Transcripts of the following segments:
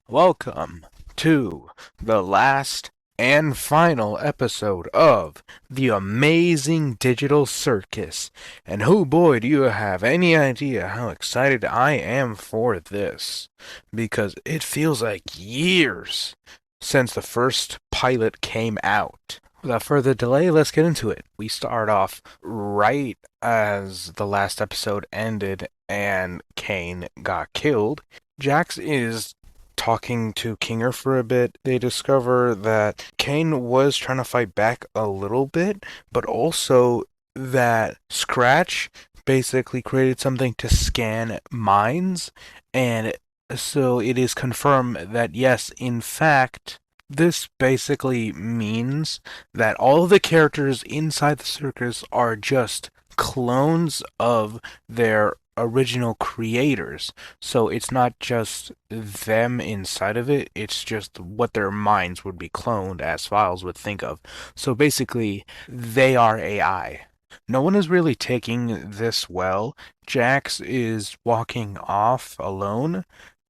Welcome to the last and final episode of The Amazing Digital Circus. And oh boy, do you have any idea how excited I am for this? Because it feels like years since the first pilot came out. Without further delay, let's get into it. We start off right as the last episode ended and Kane got killed. Jax is talking to Kinger for a bit. They discover that Kane was trying to fight back a little bit, but also that Scratch basically created something to scan minds, and so it is confirmed that yes, in fact, this basically means that all of the characters inside the circus are just clones of their original creators. So it's not just them inside of it, it's just what their minds would be cloned as files would think of. So basically, they are AI. No one is really taking this well. Jax is walking off alone.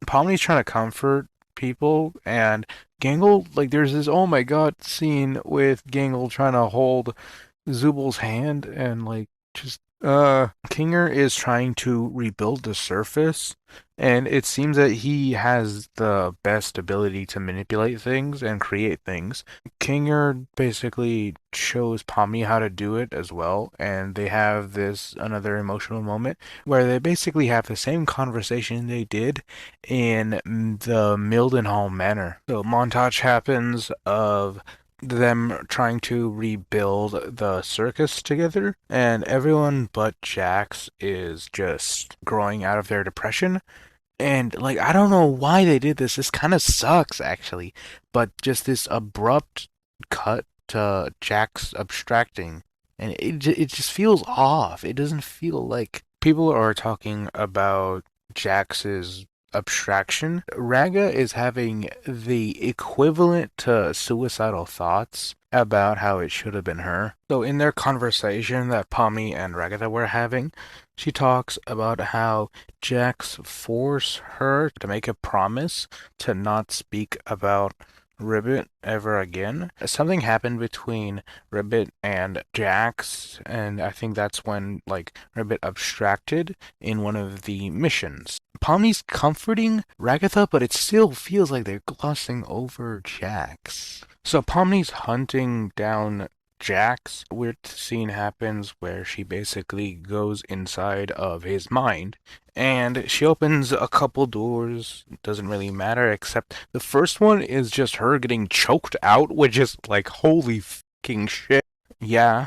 Pomni's trying to comfort people, and Gangle, like, there's this oh my god scene with Gangle trying to hold Zubal's hand and, like, just Kinger is trying to rebuild the surface, and it seems that he has the best ability to manipulate things and create things. Kinger basically shows Pomni how to do it as well, and they have this another emotional moment where they basically have the same conversation they did in the Mildenhall Manor. So montage happens of them trying to rebuild the circus together, and everyone but Jax is just growing out of their depression. And, like, I don't know why they did this. This kind of sucks, actually. But just this abrupt cut to Jax abstracting, and it just feels off. It doesn't feel like people are talking about Jax's abstraction. Raga is having the equivalent to suicidal thoughts about how it should have been her. So in their conversation that Pomni and Ragatha were having, she talks about how Jax forced her to make a promise to not speak about Ribbit ever again. Something happened between Ribbit and Jax, and I think that's when, like, Ribbit abstracted in one of the missions. Pomni's comforting Ragatha, but it still feels like they're glossing over Jax. So Pomni's hunting down Jax. Weird scene happens where she basically goes inside of his mind, and she opens a couple doors. Doesn't really matter, except the first one is just her getting choked out, which is like, holy fucking shit. Yeah.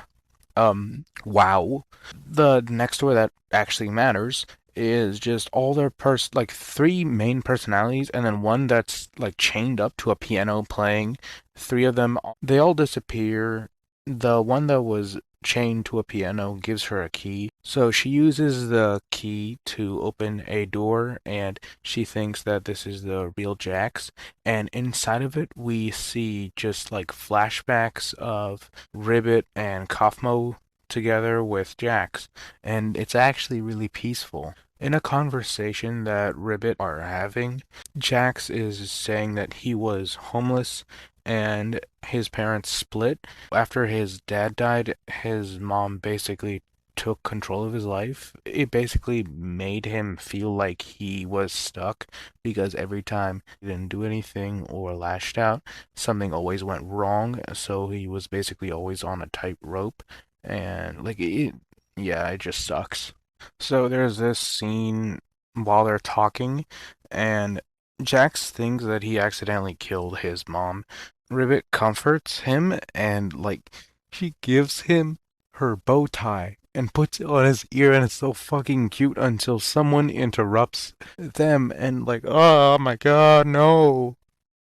Wow. The next door that actually matters is just all their like three main personalities, and then one that's like chained up to a piano playing. Three of them, they all disappear. The one that was chained to a piano gives her a key. So she uses the key to open a door, and she thinks that this is the real Jax. And inside of it, we see just like flashbacks of Ribbit and Kaufmo together with Jax. And it's actually really peaceful. In a conversation that Ribbit are having, Jax is saying that he was homeless and his parents split. After his dad died, his mom basically took control of his life. It basically made him feel like he was stuck because every time he didn't do anything or lashed out, something always went wrong. So he was basically always on a tightrope. And, like, yeah, it just sucks. So there's this scene while they're talking, and Jax thinks that he accidentally killed his mom. Ribbit comforts him, and, like, she gives him her bow tie and puts it on his ear, and it's so fucking cute until someone interrupts them, and, like, oh my god, no.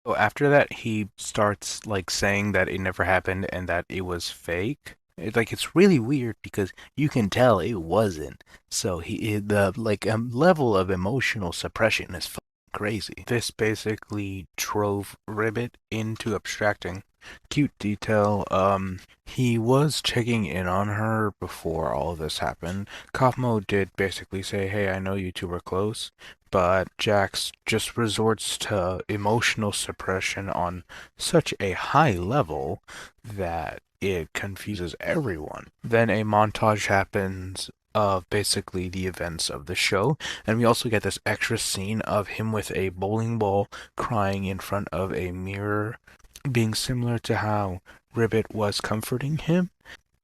So after that, he starts, like, saying that it never happened and that it was fake. It's really weird because you can tell it wasn't. So the like level of emotional suppression is crazy. This basically drove Ribbit into abstracting. Cute detail, he was checking in on her before all of this happened. Kaufmo did basically say, hey, I know you two were close, but Jax just resorts to emotional suppression on such a high level that it confuses everyone. Then a montage happens of basically the events of the show, and we also get this extra scene of him with a bowling ball crying in front of a mirror, being similar to how Ribbit was comforting him.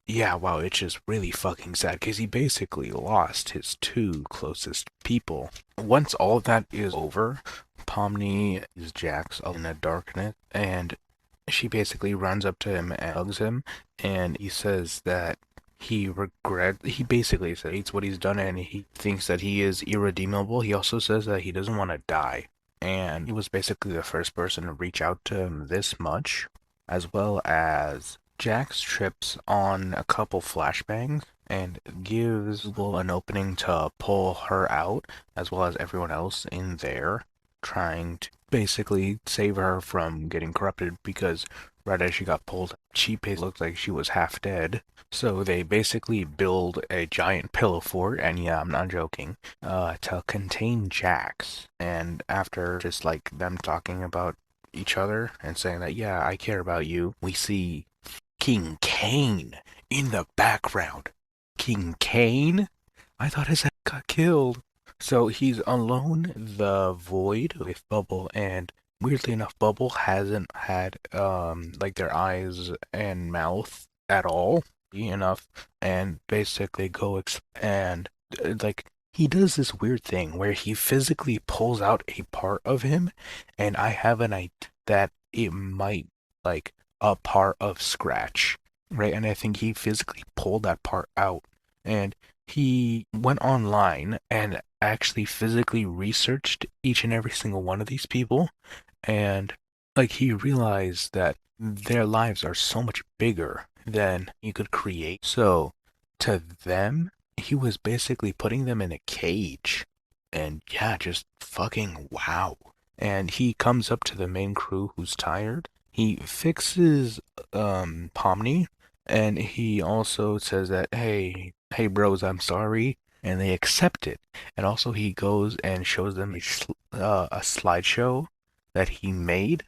Yeah, wow, it's just really fucking sad because he basically lost his two closest people. Once all of that is over, Pomni is Jax in the darkness, and she basically runs up to him and hugs him, and he says that he basically says hates what he's done and he thinks that he is irredeemable. He also says that he doesn't want to die, and he was basically the first person to reach out to him this much, as well as Jax trips on a couple flashbangs and gives Will an opening to pull her out, as well as everyone else in there, trying to basically save her from getting corrupted because right as she got pulled, she looked like she was half dead. So they basically build a giant pillow fort, and yeah, I'm not joking, to contain Jax. And after just like them talking about each other and saying that, yeah, I care about you, we see King Kane in the background. King Kane? I thought his head got killed. So he's alone in the void with Bubble, and weirdly enough, Bubble hasn't had like their eyes and mouth at all enough, and basically and like he does this weird thing where he physically pulls out a part of him, and I have an idea that it might like a part of Scratch, right? And I think he physically pulled that part out, and he went online and actually physically researched each and every single one of these people, and like he realized that their lives are so much bigger than he could create. So to them, he was basically putting them in a cage. And yeah, just fucking wow. And he comes up to the main crew who's tired. He fixes Pomni, and he also says that hey bros, I'm sorry, and they accept it. And also he goes and shows them a slideshow that he made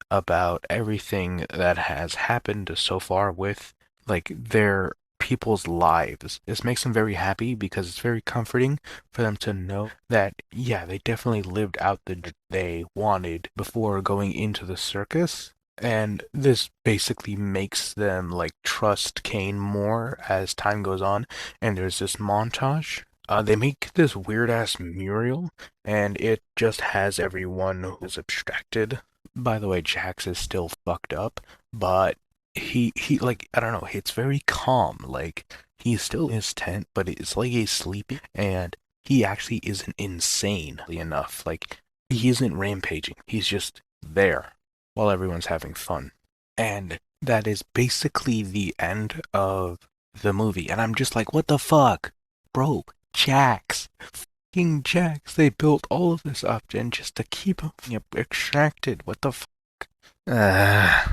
about everything that has happened so far with like their people's lives. This makes them very happy because it's very comforting for them to know that yeah, they definitely lived out the they wanted before going into the circus. And this basically makes them like trust Kane more as time goes on. And there's this montage. They make this weird ass mural, and it just has everyone who's abstracted. By the way, Jax is still fucked up, but he like I don't know, it's very calm. Like he's still in his tent, but it's like he's sleeping, and he actually isn't insane enough. Like he isn't rampaging. He's just there while everyone's having fun. And that is basically the end of the movie. And I'm just like, what the fuck? Bro, Jax. Fucking Jax. They built all of this up and just to keep him extracted. What the fuck? Uh,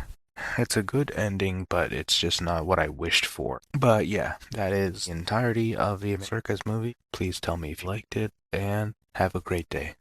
it's a good ending, but it's just not what I wished for. But yeah, that is the entirety of the Circus movie. Please tell me if you liked it, and have a great day.